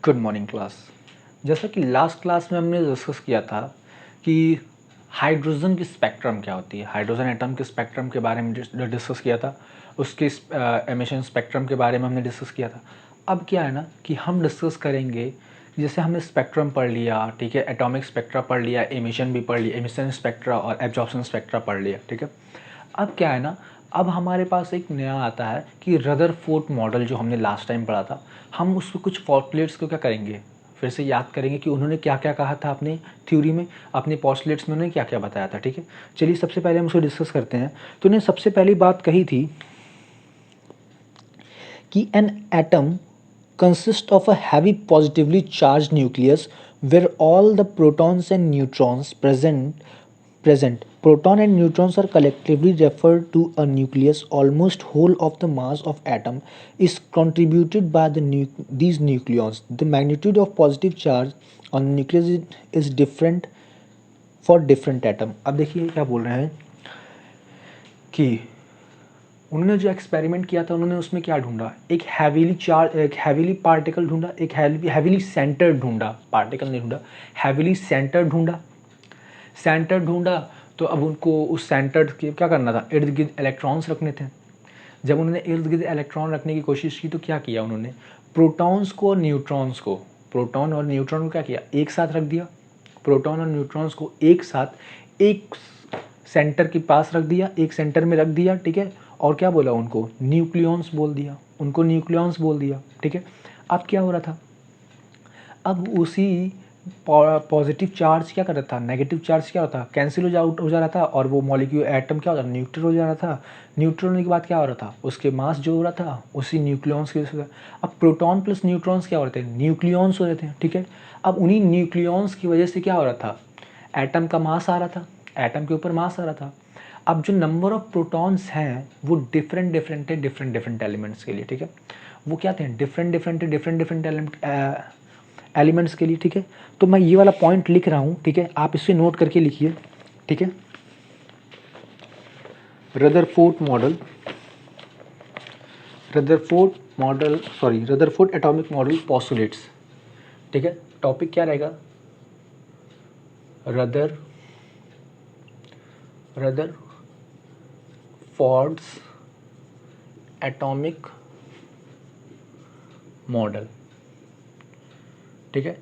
Good morning class. जैसा कि last class में हमने डिस्कस किया था कि हाइड्रोजन की स्पेक्ट्रम क्या होती है, हाइड्रोजन एटम के स्पेक्ट्रम के बारे में डिस्कस किया था, उसके एमिशन स्पेक्ट्रम के बारे में हमने डिस्कस किया था। अब क्या है ना कि हम डिस्कस करेंगे, जैसे हमने स्पेक्ट्रम पढ़ लिया, ठीक है, एटॉमिक स्पेक्ट्रा पढ़ लिया, एमिशन भी पढ़ लिया, एमिशन स्पेक्ट्रा और एब्जॉर्प्शन स्पेक्ट्रा पढ़ लिया, ठीक है। अब क्या है ना, अब हमारे पास एक नया आता है कि रदरफोर्ड मॉडल जो हमने लास्ट टाइम पढ़ा था, हम उसको कुछ पोस्टुलेट्स को क्या करेंगे, फिर से याद करेंगे कि उन्होंने क्या क्या कहा था अपने थ्योरी में, अपने पोस्टुलेट्स में उन्होंने क्या क्या बताया था, ठीक है। चलिए सबसे पहले हम उसको डिस्कस करते हैं। तो उन्होंने सबसे पहली बात कही थी कि an atom consists of a heavy positively charged nucleus where all the protons and neutrons present. Proton and neutrons are collectively referred to a nucleus. Almost whole of the mass of atom is contributed by these nucleons. The magnitude of positive charge on the nucleus is different for different atom. अब देखिए क्या बोल रहे हैं कि उन्होंने जो experiment किया था, उन्होंने उसमें क्या ढूंढा, एक हैवीली पार्टिकल ढूंढा, एक हैवीली सेंटर ढूंढा, पार्टिकल नहीं ढूंढा, हैवीली सेंटर ढूंढा। तो अब उनको उस सेंटर के क्या करना था, इर्द गिर्द इलेक्ट्रॉन्स रखने थे। जब उन्होंने इर्द गिर्द इलेक्ट्रॉन रखने की कोशिश की तो क्या किया उन्होंने, प्रोटॉन्स को और न्यूट्रॉन्स को, प्रोटॉन और न्यूट्रॉन को क्या किया, एक साथ रख दिया। प्रोटॉन और न्यूट्रॉन्स को एक साथ एक सेंटर के पास रख दिया, एक सेंटर में रख दिया, ठीक है। और क्या बोला उनको, न्यूक्लियॉन्स बोल दिया, उनको न्यूक्लियॉन्स बोल दिया, ठीक है। अब क्या हो रहा था, अब उसी पॉजिटिव चार्ज क्या कर रहा था, नेगेटिव चार्ज क्या होता, कैंसिल आउट हो जा रहा था, और वो मॉलिक्यूल एटम क्या होता, न्यूट्रल हो जा रहा था। न्यूट्रल होने के बाद क्या हो रहा था, उसके मास जो हो रहा था उसी न्यूक्लियॉन्स के वजह से। अब प्रोटॉन प्लस न्यूट्रॉन्स क्या हो रहे थे, न्यूक्लियॉन्स हो रहे थे, ठीक है। अब उन्हीं न्यूक्लियॉन्स की वजह से क्या हो रहा था, एटम का मास आ रहा था, एटम के ऊपर मास आ रहा था। अब जो नंबर ऑफ प्रोटॉन्स हैं वो डिफरेंट डिफरेंट है, डिफरेंट डिफरेंट एलिमेंट्स के लिए, ठीक है। वो क्या थे, डिफरेंट डिफरेंट एलिमेंट्स के लिए, ठीक है। तो मैं ये वाला पॉइंट लिख रहा हूँ, ठीक है, आप इसे नोट करके लिखिए, ठीक है। Rutherford model, Rutherford atomic model postulates, ठीक है। टॉपिक क्या रहेगा, रदरफोर्ड्स एटॉमिक मॉडल, ठीक है।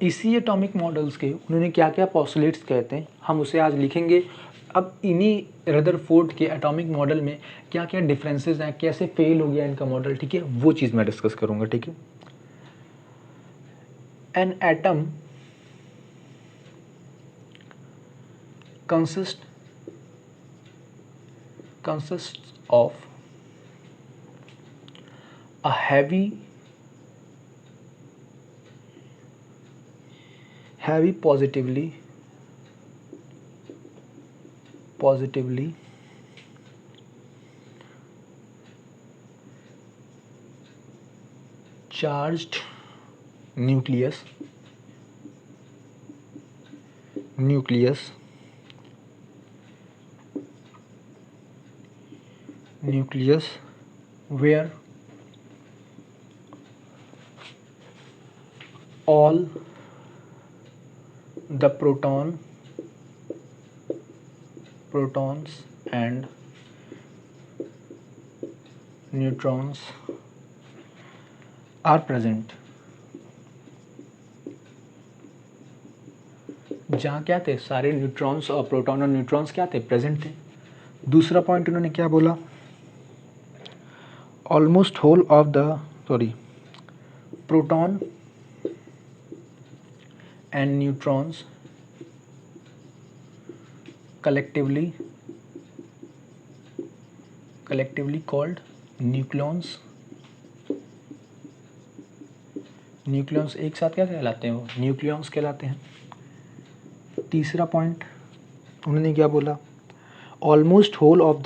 इसी एटॉमिक मॉडल्स के उन्होंने क्या क्या पोस्टुलेट्स कहते हैं, हम उसे आज लिखेंगे। अब इन्हीं रदरफोर्ड के एटॉमिक मॉडल में क्या क्या डिफरेंसेस हैं, कैसे फेल हो गया इनका मॉडल, ठीक है, वो चीज़ मैं डिस्कस करूंगा, ठीक है। An atom consists of a heavy positively charged nucleus where all the protons and neutrons are present। जहाँ क्या थे, सारे न्यूट्रॉन्स और प्रोटॉन और न्यूट्रॉन्स क्या थे, प्रेजेंट थे। दूसरा पॉइंट उन्होंने क्या बोला, almost whole of the proton and neutrons collectively called nucleons. Nucleons एक साथ क्या कहलाते हैं, वो न्यूक्लियॉन्स कहलाते हैं। तीसरा पॉइंट उन्होंने क्या बोला, almost whole of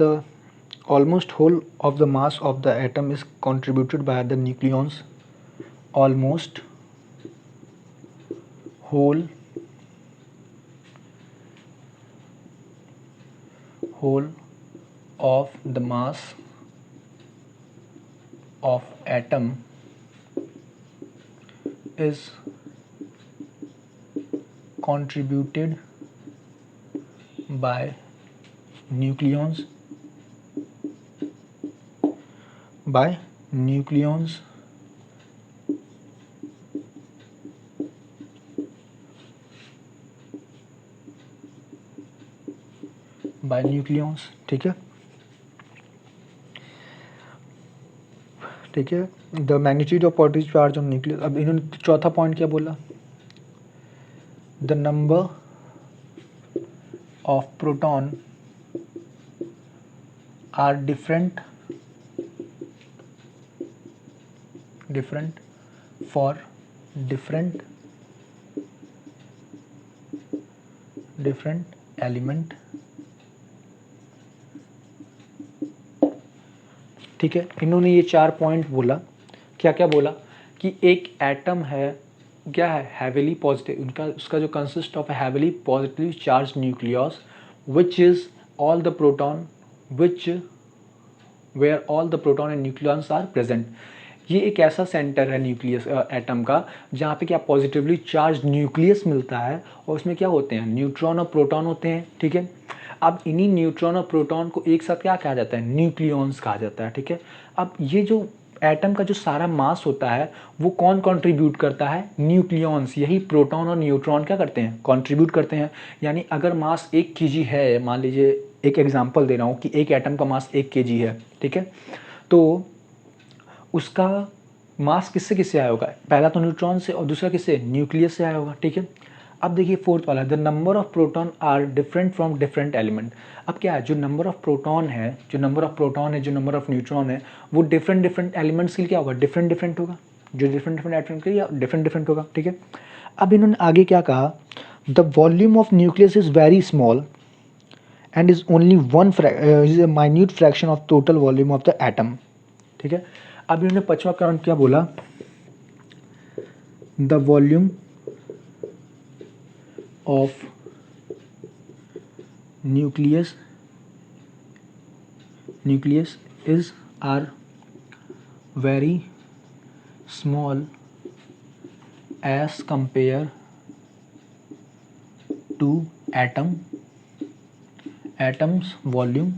the mass of the atom is contributed by the nucleons. Almost whole of the mass of atom is contributed by nucleons by nucleons ठीक है, ठीक है। The magnitude of positive charge on nucleus. अब इन्होंने चौथा point क्या बोला, the number of proton are different for different element, ठीक है। इन्होंने ये 4 पॉइंट बोला, क्या क्या बोला कि एक एटम है, क्या है, हैवीली पॉजिटिव, उनका उसका जो consist of heavily positively charge nucleus which is all the proton which where all the proton and nucleons are present. ये एक ऐसा सेंटर है न्यूक्लियस एटम का जहाँ पे क्या पॉजिटिवली चार्ज न्यूक्लियस मिलता है और उसमें क्या होते हैं, न्यूट्रॉन और प्रोटॉन होते हैं, ठीक है। अब इन्हीं न्यूट्रॉन और प्रोटॉन को एक साथ क्या कहा जाता है, न्यूक्लियॉन्स कहा जाता है, ठीक है। अब ये जो एटम का जो सारा मास होता है वो कौन कंट्रीब्यूट करता है, न्यूक्लियॉन्स। यही प्रोटॉन और न्यूट्रॉन क्या करते हैं, कंट्रीब्यूट करते हैं। यानी अगर मास 1 kg है, मान लीजिए एक एग्जांपल दे रहा हूँ कि एक एटम का मास 1 kg है, ठीक है, तो उसका मास किससे किससे आया होगा, पहला तो न्यूट्रॉन से और दूसरा किससे, न्यूक्लियस से आया होगा, ठीक है। अब देखिए फोर्थ वाला, the number of proton are different from different element. अब क्या है, जो नंबर ऑफ प्रोटॉन है, जो नंबर ऑफ न्यूट्रॉन है, वो डिफरेंट एलिमेंट्स के लिए क्या होगा, डिफरेंट होगा। जो डिफरेंट एटम के लिए डिफरेंट होगा, ठीक है। अब इन्होंने आगे क्या कहा, the volume of nucleus is very small and is only is a minute fraction of total volume of the atom, ठीक है। अब इन्होंने 5वां कारण क्या बोला, the volume of nucleus is are very small as compare to atoms volume,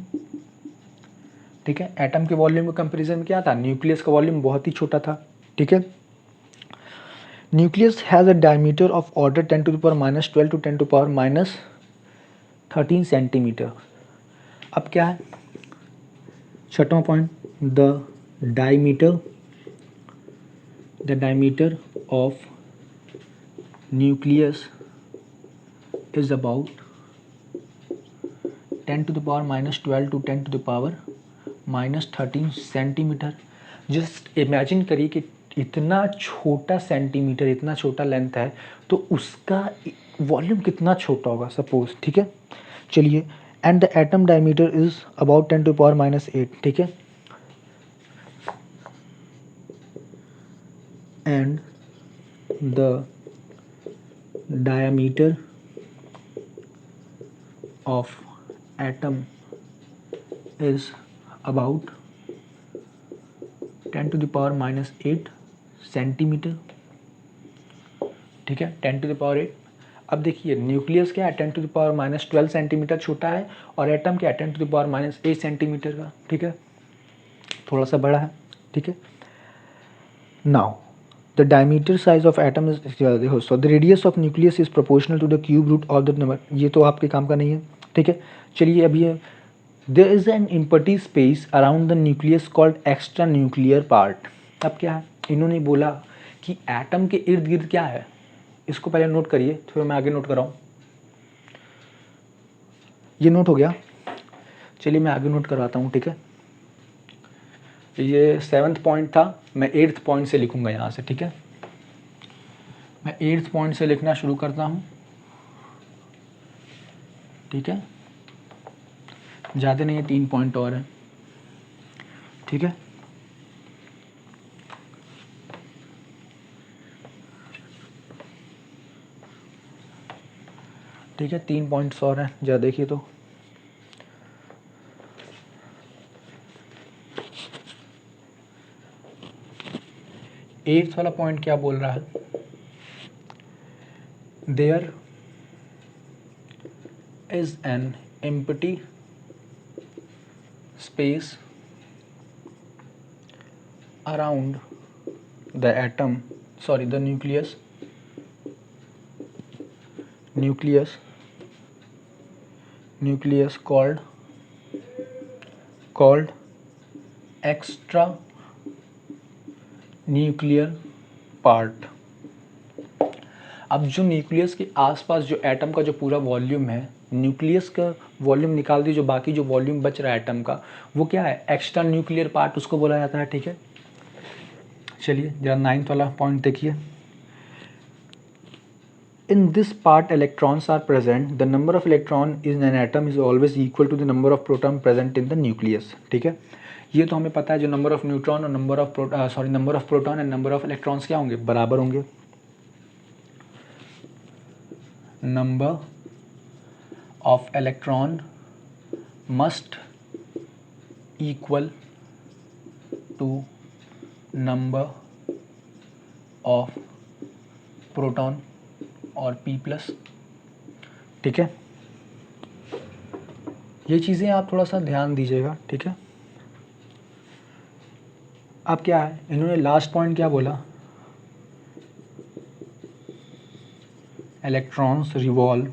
ठीक है। एटम के वॉल्यूम के कंपैरिजन में क्या था, न्यूक्लियस का वॉल्यूम बहुत ही छोटा था, ठीक है। Nucleus has a diameter of order 10⁻12 to 10⁻13 centimetre. अब क्या है, छठवां point, the diameter of nucleus is about 10⁻12 to 10⁻13 centimetre. Just imagine करिए कि इतना छोटा सेंटीमीटर, इतना छोटा लेंथ है तो उसका वॉल्यूम कितना छोटा होगा सपोज, ठीक है। चलिए, and the atom diameter is about 10⁻8, ठीक है। And the diameter of atom is about 10⁻8 centimetre, ठीक है, 10⁻8। अब देखिए न्यूक्लियस क्या है, 10⁻12 सेंटीमीटर छोटा है और एटम क्या है, 10⁻8 सेंटीमीटर का, ठीक है, थोड़ा सा बड़ा है, ठीक है। Now the diameter size of atom is, देखो, so the radius of nucleus is proportional to the cube root of the number. ये तो आपके काम का नहीं है, ठीक है। चलिए अब ये, there is an empty space around the nucleus called extra nuclear part. अब क्या है, इन्होंने बोला कि एटम के इर्द गिर्द क्या है, इसको पहले नोट करिए, फिर मैं आगे नोट कर रहा हूँ। ये नोट हो गया, चलिए मैं आगे नोट करवाता हूँ, ठीक है। ये 7th पॉइंट था, मैं 8th पॉइंट से लिखूंगा यहाँ से, ठीक है। मैं 8th पॉइंट से लिखना शुरू करता हूँ, ठीक है, ज़्यादा नहीं है, 3 पॉइंट और है, ठीक है। ठीक है, 3 पॉइंट्स और हैं, जरा देखिए तो। एट्थ वाला पॉइंट क्या बोल रहा है, there is an empty space around the atom, sorry, the nucleus called extra nuclear part. अब जो न्यूक्लियस के आसपास जो एटम का जो पूरा वॉल्यूम है, न्यूक्लियस का वॉल्यूम निकाल दी, जो बाकी जो वॉल्यूम बच रहा है एटम का, वो क्या है? एक्स्ट्रा न्यूक्लियर पार्ट उसको बोला जाता है। ठीक है, चलिए जरा 9th वाला पॉइंट देखिए। In this part electrons are present. The number of electron in an atom is always equal to the number of proton present in the nucleus. ठीक है, ये तो हमें पता है, जो नंबर ऑफ न्यूट्रॉन और number of proton and number of electrons क्या होंगे? बराबर होंगे। Number of electron must equal to number of proton और P+। ठीक है, ये चीज़ें आप थोड़ा सा ध्यान दीजिएगा। ठीक है, अब क्या है, इन्होंने लास्ट पॉइंट क्या बोला? Electrons revolve.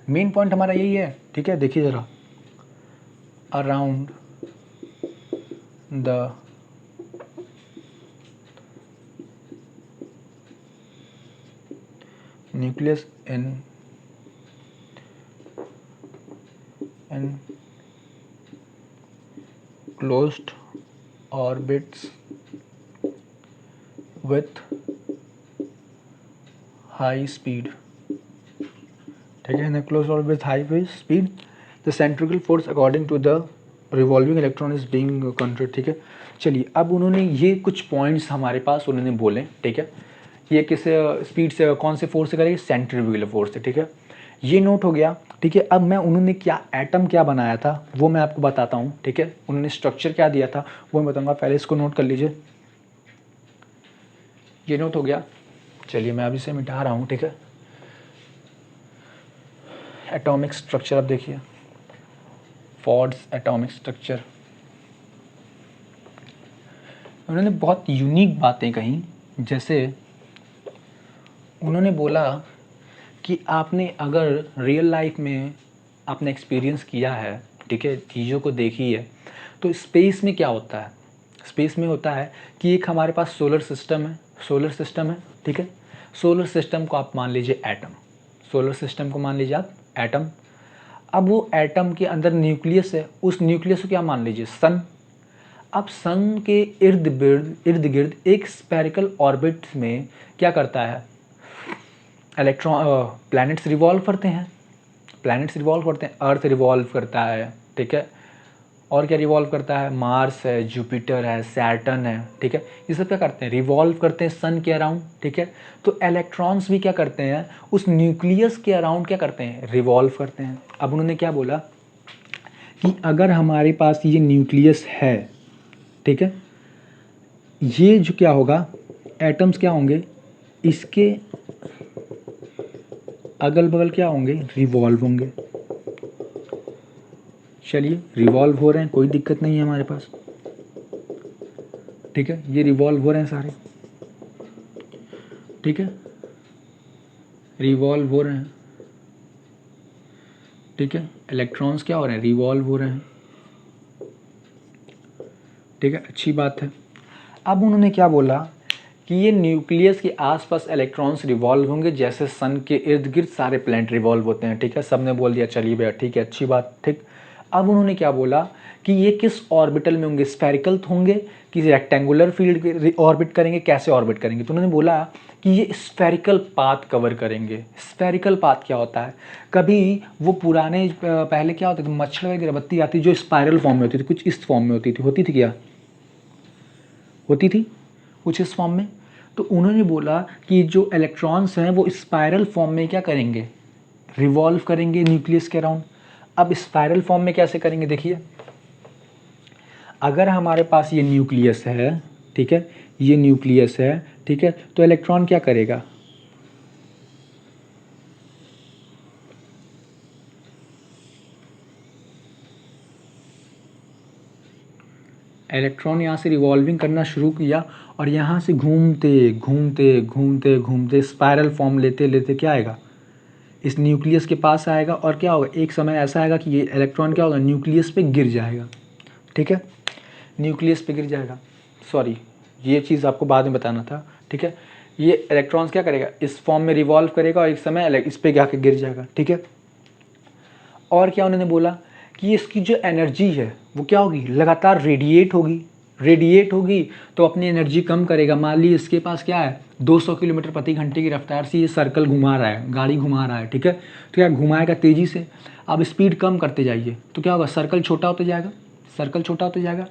मेन पॉइंट हमारा यही है। ठीक है, देखिए ज़रा, around the nucleus in closed orbits with high speed। ठीक है, in a closed orbit with high speed the centrifugal force according to the revolving electron is being conserved। ठीक है, चलिए अब उन्होंने ये कुछ पॉइंट्स हमारे पास उन्होंने बोले। ठीक है, ये किस स्पीड से, कौन से फोर्स से करेगी? सेंट्रीफ्यूगल फोर्स से। ठीक है, ये नोट हो गया। ठीक है, अब मैं उन्होंने क्या एटम क्या बनाया था वो मैं आपको बताता हूँ। ठीक है, उन्होंने स्ट्रक्चर क्या दिया था वो मैं बताऊँगा, पहले इसको नोट कर लीजिए। ये नोट हो गया, चलिए मैं अभी इसे मिटा रहा हूँ। ठीक है, एटॉमिक स्ट्रक्चर अब देखिए, फोर्ड्स एटॉमिक स्ट्रक्चर। उन्होंने बहुत यूनिक बातें कही, जैसे उन्होंने बोला कि आपने अगर रियल लाइफ में आपने एक्सपीरियंस किया है, ठीक है, चीज़ों को देखी है, तो स्पेस में क्या होता है? स्पेस में होता है कि एक हमारे पास सोलर सिस्टम है। ठीक है, सोलर सिस्टम को आप मान लीजिए एटम, सोलर सिस्टम को मान लीजिए आप एटम। अब वो एटम के अंदर न्यूक्लियस है, उस न्यूक्लियस को क्या मान लीजिए? सन। अब सन के इर्द गिर्द एक स्फेरिकल ऑर्बिट में क्या करता है? प्लैनेट्स रिवॉल्व करते हैं, अर्थ रिवॉल्व करता है। ठीक है, और क्या रिवॉल्व करता है? मार्स है, जुपिटर है, सैटर्न है। ठीक है, ये सब क्या करते हैं? रिवॉल्व करते हैं सन के अराउंड। ठीक है, तो इलेक्ट्रॉन्स भी क्या करते हैं? उस न्यूक्लियस के अराउंड क्या करते हैं? रिवॉल्व करते हैं। अब उन्होंने क्या बोला कि अगर हमारे पास ये न्यूक्लियस है, ठीक है, ये जो क्या होगा, एटम्स क्या होंगे, इसके अगल बगल क्या होंगे? रिवॉल्व होंगे। चलिए रिवॉल्व हो रहे हैं, कोई दिक्कत नहीं है हमारे पास। ठीक है, ये रिवॉल्व हो रहे हैं सारे। ठीक है, रिवॉल्व हो रहे हैं। ठीक है, इलेक्ट्रॉन्स क्या हो रहे हैं? रिवॉल्व हो रहे हैं। ठीक है, अच्छी बात है। अब उन्होंने क्या बोला कि ये न्यूक्लियस के आसपास इलेक्ट्रॉन्स रिवॉल्व होंगे, जैसे सन के इर्द गिर्द सारे प्लैनेट रिवॉल्व होते हैं। ठीक है, सबने बोल दिया, चलिए भैया ठीक है, अच्छी बात। ठीक, अब उन्होंने क्या बोला कि ये किस ऑर्बिटल में होंगे? स्फेरिकल होंगे कि रेक्टेंगुलर फील्ड ऑर्बिट करेंगे? कैसे ऑर्बिट करेंगे? तो उन्होंने बोला कि ये स्फेरिकल पाथ कवर करेंगे। स्फेरिकल पाथ क्या होता है? कभी वो पुराने पहले क्या होते थे, मच्छर वगैरह बत्ती आती जो स्पाइरल फॉर्म में होती थी, कुछ इस फॉर्म में होती थी क्या? होती थी कुछ इस फॉर्म में। तो उन्होंने बोला कि जो इलेक्ट्रॉन्स हैं वो स्पाइरल फॉर्म में क्या करेंगे? रिवॉल्व करेंगे न्यूक्लियस के अराउंड। अब स्पाइरल फॉर्म में कैसे करेंगे? देखिए, अगर हमारे पास ये न्यूक्लियस है, ठीक है, ये न्यूक्लियस है, ठीक है, तो इलेक्ट्रॉन क्या करेगा? इलेक्ट्रॉन यहाँ से रिवॉल्विंग करना शुरू किया और यहाँ से घूमते घूमते घूमते घूमते स्पायरल फॉर्म लेते लेते क्या आएगा, इस न्यूक्लियस के पास आएगा और क्या होगा, एक समय ऐसा आएगा कि ये इलेक्ट्रॉन क्या होगा, न्यूक्लियस पे गिर जाएगा। ठीक है, न्यूक्लियस पे गिर जाएगा, सॉरी ये चीज़ आपको बाद में बताना था। ठीक है, ये इलेक्ट्रॉन्स क्या करेगा, इस फॉर्म में रिवॉल्व करेगा और एक समय इस पे जाके गिर जाएगा। ठीक है, और क्या उन्होंने बोला कि इसकी जो एनर्जी है वो क्या होगी, लगातार रेडिएट होगी। रेडिएट होगी तो अपनी एनर्जी कम करेगा। मान ली इसके पास क्या है, 200 किलोमीटर प्रति घंटे की रफ्तार से ये सर्कल घुमा रहा है, गाड़ी घुमा रहा है। ठीक है, तो क्या घुमाएगा तेज़ी से, अब स्पीड कम करते जाइए तो क्या होगा, सर्कल छोटा होता जाएगा, सर्कल छोटा होता जाएगा।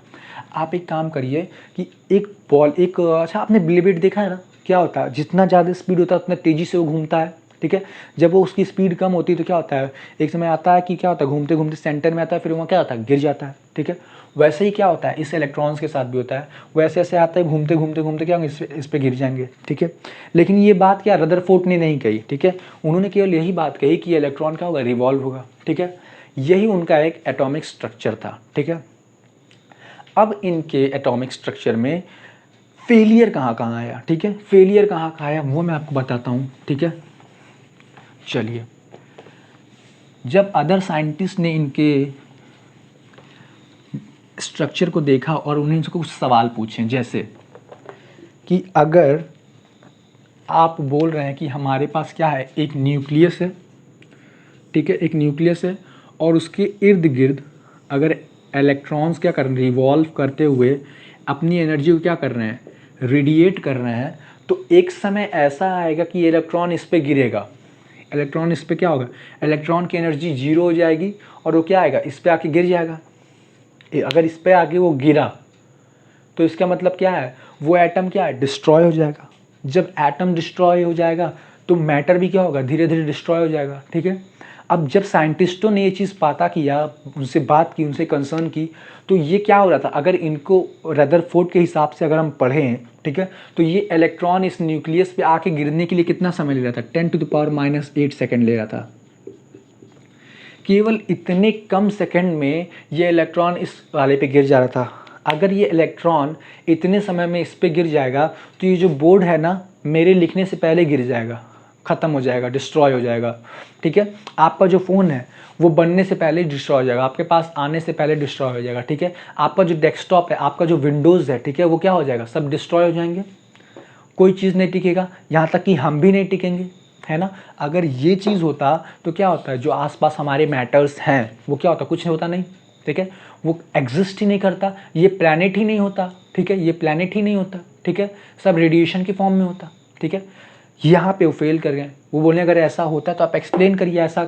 आप एक काम करिए कि एक बॉल, एक अच्छा आपने ब्लेड देखा है ना, क्या होता है, जितना ज़्यादा स्पीड होता है उतना तेज़ी से वो घूमता है। ठीक है, जब वो उसकी स्पीड कम होती है तो क्या होता है, एक समय आता है कि क्या होता है, घूमते घूमते सेंटर में आता है, फिर वहाँ क्या होता है, गिर जाता है। ठीक है, वैसे ही क्या होता है, इस इलेक्ट्रॉन्स के साथ भी होता है, वैसे ऐसे आता है, घूमते घूमते घूमते क्या होंगे, इस पे गिर जाएंगे। ठीक है, लेकिन ये बात क्या रदरफोर्ड ने नहीं कही। ठीक है, उन्होंने केवल यही बात कही कि इलेक्ट्रॉन क्या होगा, रिवॉल्व होगा। ठीक है, यही उनका एक एटॉमिक स्ट्रक्चर था। ठीक है, अब इनके एटॉमिक स्ट्रक्चर में फेलियर कहाँ कहाँ आया। ठीक है, फेलियर कहाँ कहाँ आया वो मैं आपको बताता हूँ। ठीक है, चलिए, जब अदर साइंटिस्ट ने इनके स्ट्रक्चर को देखा और उन्हें इनको कुछ सवाल पूछे, जैसे कि अगर आप बोल रहे हैं कि हमारे पास क्या है, एक न्यूक्लियस है। ठीक है, एक न्यूक्लियस है और उसके इर्द गिर्द अगर इलेक्ट्रॉन्स क्या कर रहे हैं, रिवॉल्व करते हुए अपनी एनर्जी को क्या कर रहे हैं, रेडिएट कर रहे हैं, तो एक समय ऐसा आएगा कि इलेक्ट्रॉन इस पे गिरेगा। इलेक्ट्रॉन इस पे क्या होगा, इलेक्ट्रॉन की एनर्जी जीरो हो जाएगी और वो क्या आएगा, इस पे आके गिर जाएगा। अगर इस पे आके वो गिरा तो इसका मतलब क्या है, वो एटम क्या है, डिस्ट्रॉय हो जाएगा। जब एटम डिस्ट्रॉय हो जाएगा तो मैटर भी क्या होगा, धीरे धीरे डिस्ट्रॉय हो जाएगा। ठीक है, अब जब साइंटिस्टों ने ये चीज़ पता किया, उनसे बात की, उनसे कंसर्न की, तो ये क्या हो रहा था, अगर इनको रदरफोर्ड के हिसाब से अगर हम पढ़ें, ठीक है, तो ये इलेक्ट्रॉन इस न्यूक्लियस पे आके गिरने के लिए कितना समय ले रहा था, 10⁻⁻8 सेकेंड ले रहा था। केवल इतने कम सेकंड में ये इलेक्ट्रॉन इस वाले पे गिर जा रहा था। अगर ये इलेक्ट्रॉन इतने समय में इस पे गिर जाएगा तो ये जो बोर्ड है ना, मेरे लिखने से पहले गिर जाएगा, ख़त्म हो जाएगा, डिस्ट्रॉय हो जाएगा। ठीक है, आपका जो फ़ोन है वो बनने से पहले डिस्ट्रॉय हो जाएगा, आपके पास आने से पहले डिस्ट्रॉय हो जाएगा। ठीक है, आपका जो डेस्कटॉप है, आपका जो विंडोज़ है, ठीक है, वो क्या हो जाएगा, सब डिस्ट्रॉय हो जाएंगे, कोई चीज़ नहीं टिकेगा, यहाँ तक कि हम भी नहीं टिकेंगे, है ना। अगर ये चीज़ होता तो क्या होता है, जो आसपास हमारे मैटर्स हैं वो क्या होता, कुछ होता नहीं। ठीक है, वो एग्जिस्ट ही नहीं करता, ये प्लैनेट ही नहीं होता। ठीक है, ये प्लैनेट ही नहीं होता। ठीक है, सब रेडिएशन के फॉर्म में होता। ठीक है, यहाँ पे वो फेल कर गए, वो बोले अगर ऐसा होता तो आप एक्सप्लेन करिए ऐसा।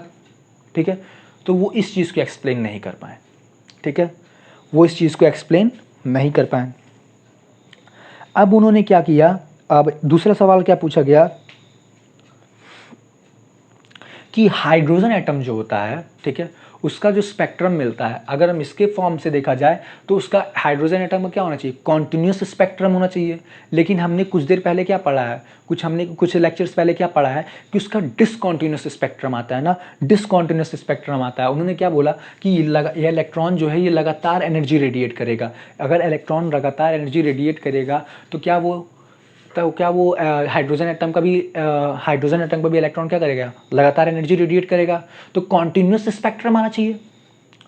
ठीक है, तो वो इस चीज़ को एक्सप्लेन नहीं कर पाए। ठीक है, वो इस चीज़ को एक्सप्लेन नहीं कर पाए। अब उन्होंने क्या किया, अब दूसरा सवाल क्या पूछा गया कि हाइड्रोजन एटम जो होता है, ठीक है, उसका जो स्पेक्ट्रम मिलता है, अगर हम इसके फॉर्म से देखा जाए तो उसका हाइड्रोजन एटम में क्या होना चाहिए, कॉन्टिन्यूस स्पेक्ट्रम होना चाहिए। लेकिन हमने कुछ देर पहले क्या पढ़ा है, कुछ लेक्चर्स पहले क्या पढ़ा है कि उसका डिसकॉन्टिन्यूस स्पेक्ट्रम आता है ना, डिसकॉन्टिन्यूस स्पेक्ट्रम आता है। उन्होंने क्या बोला कि ये इलेक्ट्रॉन जो है ये लगातार एनर्जी रेडिएट करेगा। अगर इलेक्ट्रॉन लगातार एनर्जी रेडिएट करेगा तो क्या वो हाइड्रोजन एटम का भी हाइड्रोजन एटम का भी इलेक्ट्रॉन क्या करेगा, लगातार एनर्जी रेडिएट करेगा। तो कॉन्टिन्यूस स्पेक्ट्रम आना चाहिए।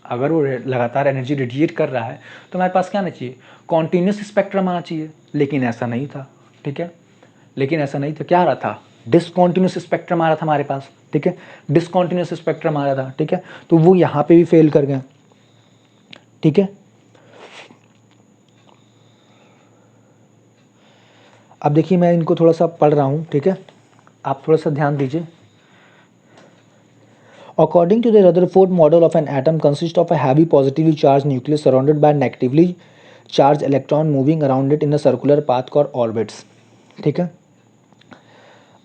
अगर वो लगातार एनर्जी रेडिएट कर रहा है तो हमारे पास क्या आना चाहिए, कॉन्टिन्यूस स्पेक्ट्रम आना चाहिए। लेकिन ऐसा नहीं था। ठीक है, लेकिन ऐसा नहीं था, क्या आ रहा था, डिसकॉन्टिन्यूस स्पेक्ट्रम आ रहा था हमारे पास। ठीक है, डिसकॉन्टिन्यूस स्पेक्ट्रम आ रहा था। ठीक है, तो वो यहाँ पे भी फेल कर गए। ठीक है, अब देखिए मैं इनको थोड़ा सा पढ़ रहा हूँ। ठीक है, आप थोड़ा सा ध्यान दीजिए। According to the Rutherford model of an atom consists of a heavy positively charged nucleus surrounded by negatively charged electron moving around it in a circular path called orbits। ठीक है,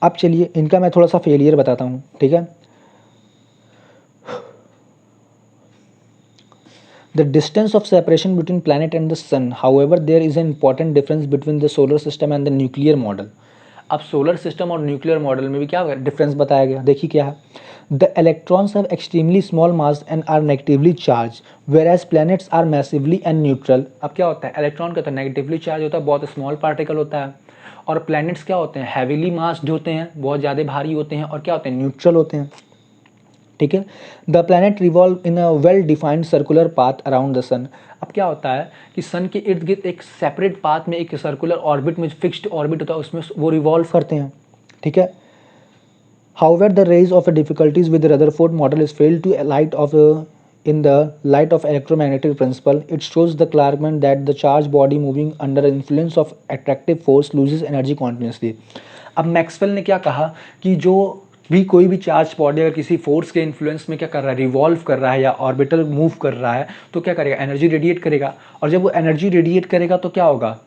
अब चलिए इनका मैं थोड़ा सा फेलियर बताता हूँ। ठीक है, the distance of separation between planet and the sun, however there is an important difference between the solar system and the nuclear model। अब सोलर सिस्टम और न्यूक्लियर मॉडल में भी क्या डिफरेंस बताया गया, देखिए क्या है। The electrons have extremely small mass and are negatively charge whereas planets are massively and neutral. अब क्या होता है, इलेक्ट्रॉन का तो नेगेटिवली चार्ज होता है, बहुत स्मॉल पार्टिकल होता है, और प्लैनेट्स क्या होते हैं, हैवीली मास्ड होते हैं, बहुत ज़्यादा भारी होते हैं, और क्या होते हैं, न्यूट्रल होते हैं। ठीक है। The planet revolve in a well defined circular path around the sun. अब क्या होता है कि सन के इर्द गिर्द एक सेपरेट पाथ में, एक सर्कुलर ऑर्बिट में, फिक्स्ड ऑर्बिट होता है, उसमें वो रिवॉल्व करते हैं। ठीक है। However, the raise of difficulties with the Rutherford model is failed to light of in the light of electromagnetic principle. It shows the Clarkman that the charged body moving under influence of attractive force loses energy continuously. अब Maxwell ने क्या कहा कि जो भी कोई भी charge body अगर किसी फोर्स के इन्फ्लुएंस में क्या कर रहा है, रिवॉल्व कर रहा है या ऑर्बिटल मूव कर रहा है, तो क्या करेगा, एनर्जी रेडिएट करेगा, और जब वो एनर्जी रेडिएट करेगा तो क्या होगा,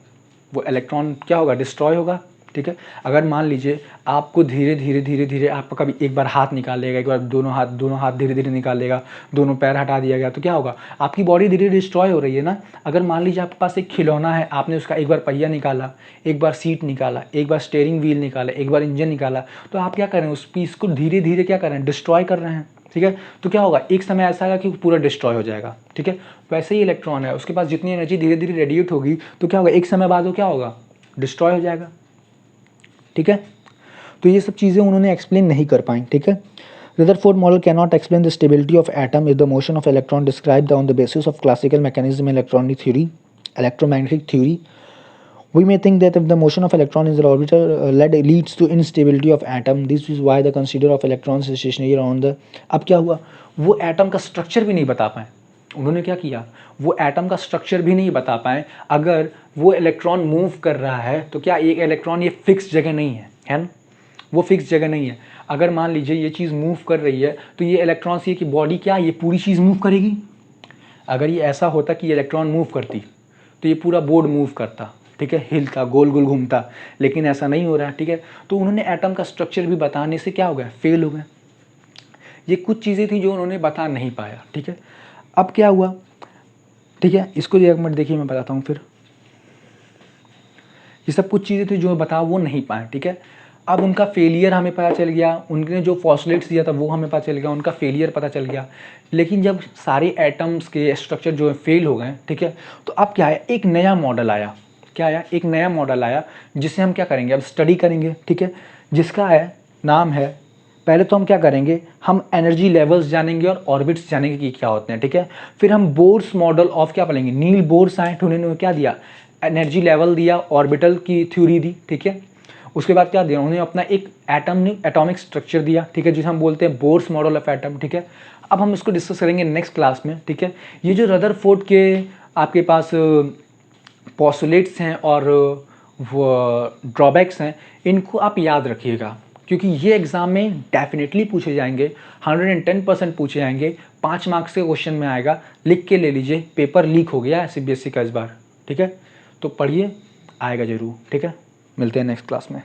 वो इलेक्ट्रॉन क्या होगा, डिस्ट्रॉय होगा। ठीक है। अगर मान लीजिए आपको धीरे धीरे आपका कभी एक बार हाथ निकालेगा, एक बार दोनों हाथ धीरे धीरे निकालेगा, दोनों पैर हटा दिया गया, तो क्या होगा, आपकी बॉडी धीरे धीरे डिस्ट्रॉय हो रही है ना। अगर मान लीजिए आपके पास एक खिलौना है, आपने उसका एक बार पहिया निकाला, एक बार सीट निकाला, एक बार स्टीयरिंग व्हील निकाला, एक बार इंजन निकाला, तो आप क्या कर रहे हैं, उस पीस को धीरे धीरे क्या कर रहे हैं, डिस्ट्रॉय कर रहे हैं। ठीक है। तो क्या होगा, एक समय ऐसा आएगा कि पूरा डिस्ट्रॉय हो जाएगा। ठीक है। वैसे ही इलेक्ट्रॉन है, उसके पास जितनी एनर्जी धीरे धीरे रेडिएट होगी, तो क्या होगा, एक समय बाद वो क्या होगा, डिस्ट्रॉय हो जाएगा। ठीक है। तो ये सब चीज़ें उन्होंने एक्सप्लेन नहीं कर पाई। ठीक है। Rutherford model cannot explain the stability of atom if the motion of electron described on the basis of classical mechanism electronic theory, electromagnetic theory. We may think that if the motion of electron in the orbital leads to instability of atom, this is why the consider of electrons stationary around the। अब क्या हुआ, वो atom का structure भी नहीं बता पाए। उन्होंने क्या किया, वो एटम का स्ट्रक्चर भी नहीं बता पाए। अगर वो इलेक्ट्रॉन मूव कर रहा है तो क्या एक इलेक्ट्रॉन ये फिक्स जगह नहीं है ना, वो फिक्स जगह नहीं है। अगर मान लीजिए ये चीज़ मूव कर रही है तो ये इलेक्ट्रॉन की बॉडी क्या ये पूरी चीज़ मूव करेगी। अगर ये ऐसा होता कि इलेक्ट्रॉन मूव करती तो ये पूरा बोर्ड मूव करता। ठीक है, हिलता, गोल गोल घूमता, लेकिन ऐसा नहीं हो रहा है। ठीक है। तो उन्होंने एटम का स्ट्रक्चर भी बताने से क्या हो गया, फेल हो गए। ये कुछ चीज़ें थी जो उन्होंने बता नहीं पाया। ठीक है। अब क्या हुआ, ठीक है, इसको एक मिनट देखिए, मैं बताता हूँ फिर। ये सब कुछ चीज़ें थी जो बता वो नहीं पाए। ठीक है। अब उनका फेलियर हमें पता चल गया, उनने जो फॉस्फेट्स दिया था वो हमें पता चल गया, उनका फेलियर पता चल गया। लेकिन जब सारे एटम्स के स्ट्रक्चर जो है फेल हो गए, ठीक है, तो अब क्या है, एक नया मॉडल आया। क्या आया, एक नया मॉडल आया जिसे हम क्या करेंगे, अब स्टडी करेंगे। ठीक है। जिसका है नाम है, पहले तो हम क्या करेंगे, हम एनर्जी लेवल्स जानेंगे और ऑर्बिट्स जानेंगे कि क्या होते हैं। ठीक है। फिर हम बोर्स मॉडल ऑफ क्या पढ़ेंगे, नील बोर्स आए, उन्होंने क्या दिया, एनर्जी लेवल दिया, ऑर्बिटल की थ्योरी दी। ठीक है। उसके बाद क्या दिया उन्होंने, अपना एक एटॉमिक स्ट्रक्चर दिया। ठीक है, जिसे हम बोलते हैं बोर्स मॉडल ऑफ एटम। ठीक है। अब हम इसको डिस्कस करेंगे नेक्स्ट क्लास में। ठीक है। ये जो रदरफोर्ड के आपके पास पोस्टुलेट्स हैं और वो ड्रॉबैक्स हैं, इनको आप याद रखिएगा, क्योंकि ये एग्ज़ाम में डेफिनेटली पूछे जाएंगे, 110% पूछे जाएंगे। 5 मार्क्स के क्वेश्चन में आएगा, लिख के ले लीजिए, पेपर लीक हो गया है CBSE का इस बार। ठीक है। तो पढ़िए, आएगा ज़रूर। ठीक है। मिलते हैं नेक्स्ट क्लास में।